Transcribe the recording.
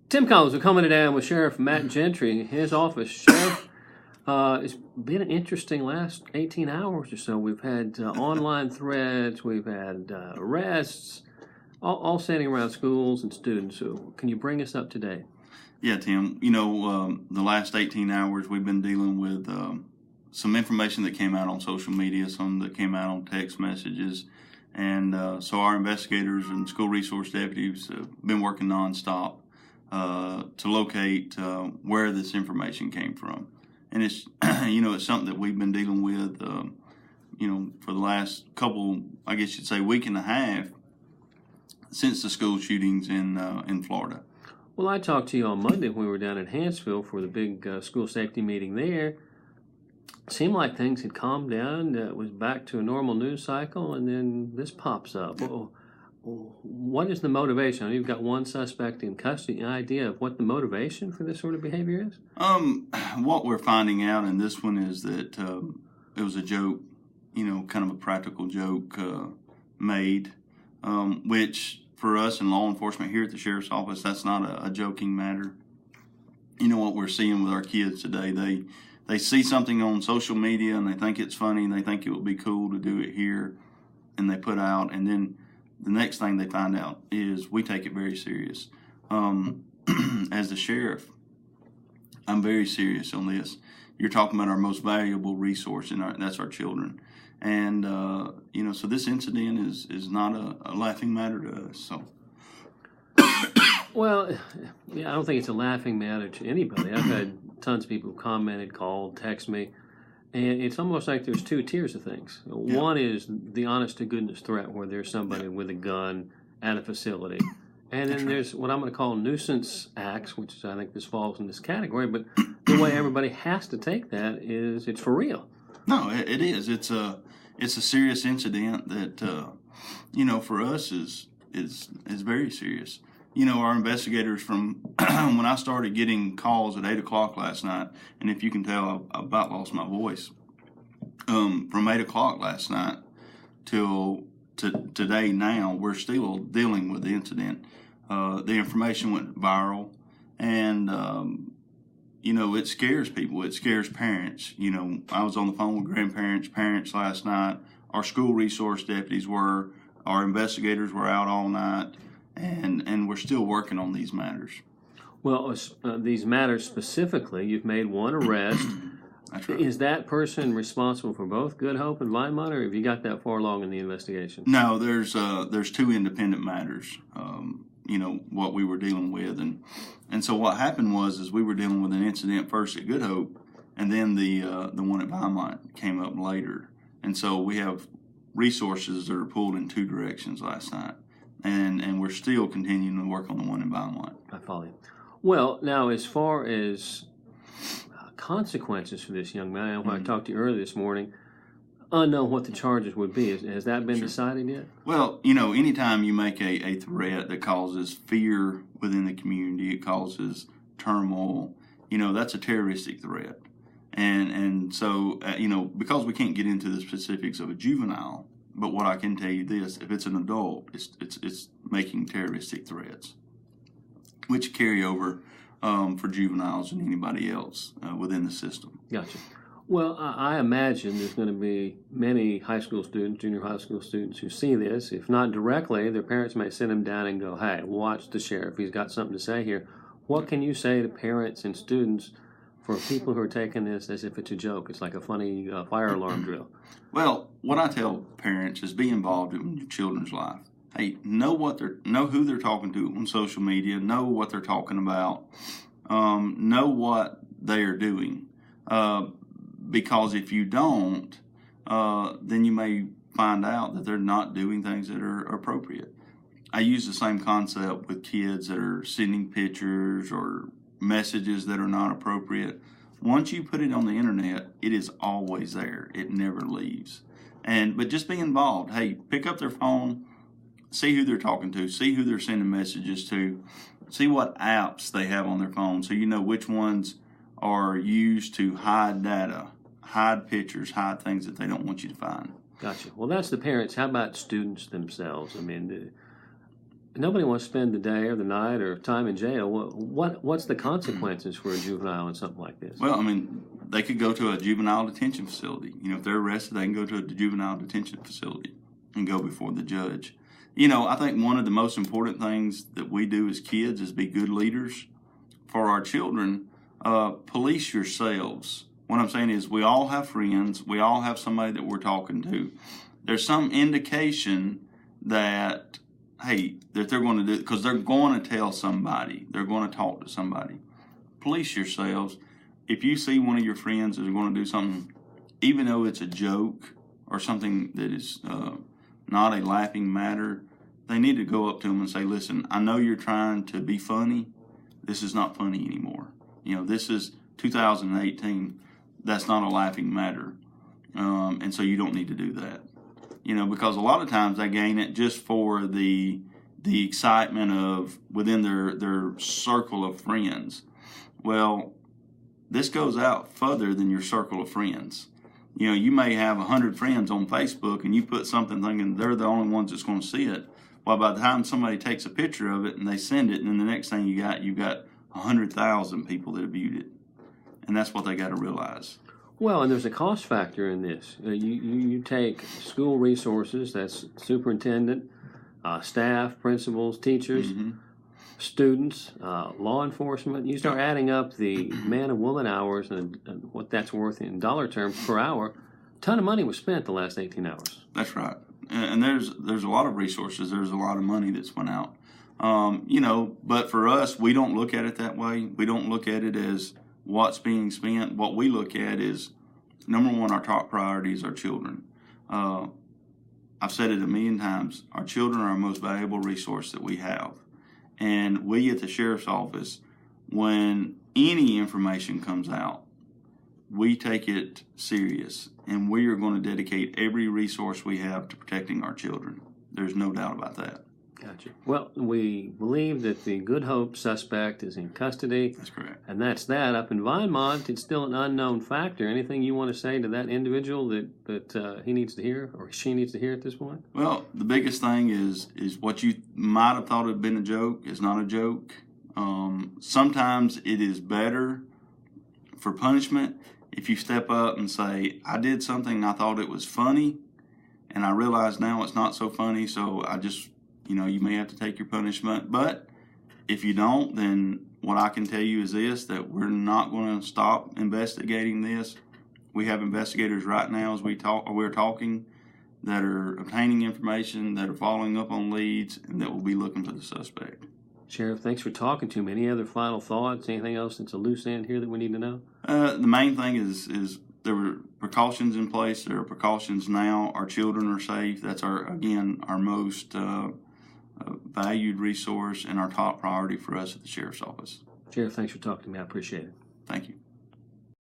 Tim Collins, we're coming today with Sheriff Matt Gentry in his office. Sheriff, it's been an interesting last 18 hours or so. We've had online threats, we've had arrests, all centering around schools and students. So can you bring us up to date? Yeah, Tim. The last 18 hours we've been dealing with some information that came out on social media, some that came out on text messages. And so our investigators and school resource deputies have been working nonstop to locate where this information came from. And it's, it's something that we've been dealing with, for the last couple, I guess you'd say, week and a half since the school shootings in Florida. Well, I talked to you on Monday when we were down in Hansville for the big school safety meeting there. It seemed like things had calmed down. It was back to a normal news cycle, and then this pops up. Well, what is the motivation? You've got one suspect in custody. Any idea of what the motivation for this sort of behavior is? What we're finding out in this one is that it was a joke, kind of a practical joke made, which for us in law enforcement here at the Sheriff's Office, that's not a joking matter. What we're seeing with our kids today, they see something on social media and they think it's funny and they think it would be cool to do it here, and they put out, and then the next thing they find out is we take it very serious. As the sheriff, I'm very serious on this. You're talking about our most valuable resource, and that's our children. And, so this incident is not a laughing matter to us. So. Well, yeah, I don't think it's a laughing matter to anybody. I've had tons of people who commented, called, text me, and it's almost like there's two tiers of things. Yeah. One is the honest-to-goodness threat where there's somebody with a gun at a facility. And then there's what I'm going to call nuisance acts, which I think this falls in this category. But the way everybody has to take that is it's for real. No, it is. It's a serious incident that, for us is very serious. Our investigators from when I started getting calls at 8 o'clock last night, and if you can tell, I about lost my voice. From 8 o'clock last night till today now, we're still dealing with the incident. The information went viral, and, it scares people. It scares parents. I was on the phone with grandparents, parents last night. Our school resource deputies were. Our investigators were out all night. And we're still working on these matters. Well, these matters specifically, you've made one arrest. That's right. Is that person responsible for both Good Hope and Vinemont, or have you got that far along in the investigation? No, there's two independent matters. What we were dealing with, and so what happened was we were dealing with an incident first at Good Hope, and then the one at Vinemont came up later. And so we have resources that are pulled in two directions last night. And we're still continuing to work on the one in Vinemont. I follow you. Well, now as far as consequences for this young man, when I talked to you earlier this morning, unknown what the charges would be. Has that been decided yet? Well, anytime you make a threat that causes fear within the community, it causes turmoil, that's a terroristic threat. And so, because we can't get into the specifics of a juvenile, but what I can tell you this, if it's an adult, it's making terroristic threats, which carry over for juveniles and anybody else within the system. Gotcha. Well, I imagine there's going to be many high school students, junior high school students who see this. If not directly, their parents may sit them down and go, hey, watch the sheriff. He's got something to say here. What can you say to parents and students for people who are taking this as if it's a joke? It's like a funny fire alarm drill. Well, what I tell parents is be involved in your children's life. Hey, know who they're talking to on social media. Know what they're talking about. Know what they are doing. Because if you don't, then you may find out that they're not doing things that are appropriate. I use the same concept with kids that are sending pictures or messages that are not appropriate. Once you put it on the internet, it is always there. It never leaves. But just be involved. Hey, pick up their phone, see who they're talking to, see who they're sending messages to, see what apps they have on their phone so you know which ones are used to hide data, hide pictures, hide things that they don't want you to find. Gotcha. Well, that's the parents. How about students themselves? I mean, nobody wants to spend the day or the night or time in jail. What's the consequences for a juvenile in something like this? Well, I mean, they could go to a juvenile detention facility. You know, if they're arrested, they can go to a juvenile detention facility and go before the judge. You know, I think one of the most important things that we do as kids is be good leaders for our children. Police yourselves. What I'm saying is we all have friends. We all have somebody that we're talking to. There's some indication that, hey, that they're going to do it because they're going to tell somebody. They're going to talk to somebody. Police yourselves. If you see one of your friends is going to do something, even though it's a joke or something that is not a laughing matter, they need to go up to them and say, listen, I know you're trying to be funny. This is not funny anymore. You know, this is 2018. That's not a laughing matter. And so you don't need to do that. You know, because a lot of times they gain it just for the excitement of within their circle of friends. Well, this goes out further than your circle of friends. You know, you may have 100 friends on Facebook and you put something thinking they're the only ones that's going to see it. Well, by the time somebody takes a picture of it and they send it, and then the next thing you've got 100,000 people that have viewed it. And that's what they got to realize. Well, and there's a cost factor in this. You take school resources, that's superintendent, staff, principals, teachers, students, law enforcement. You start adding up the man and woman hours and what that's worth in dollar terms per hour. A ton of money was spent the last 18 hours. That's right. And there's a lot of resources. There's a lot of money that's went out. You know, but for us, we don't look at it that way. We don't look at it as what's being spent. What we look at is, number one, our top priority is our children. I've said it a million times. Our children are our most valuable resource that we have. And we at the sheriff's office, when any information comes out, we take it serious. And we are going to dedicate every resource we have to protecting our children. There's no doubt about that. Gotcha. Well, we believe that the Good Hope suspect is in custody. That's correct. And that's that. Up in Vinemont, it's still an unknown factor. Anything you want to say to that individual that he needs to hear or she needs to hear at this point? Well, the biggest thing is what you might have thought had been a joke is not a joke. Sometimes it is better for punishment if you step up and say, I did something, I thought it was funny, and I realize now it's not so funny, so I just, you know, you may have to take your punishment. But if you don't, then what I can tell you is this, that we're not going to stop investigating this. We have investigators right now as we're talking that are obtaining information, that are following up on leads, and that will be looking for the suspect. Sheriff, thanks for talking to me. Any other final thoughts? Anything else that's a loose end here that we need to know? The main thing is there were precautions in place. There are precautions now. Our children are safe. That's our most valued resource and our top priority for us at the sheriff's office. Sheriff, thanks for talking to me. I appreciate it. Thank you.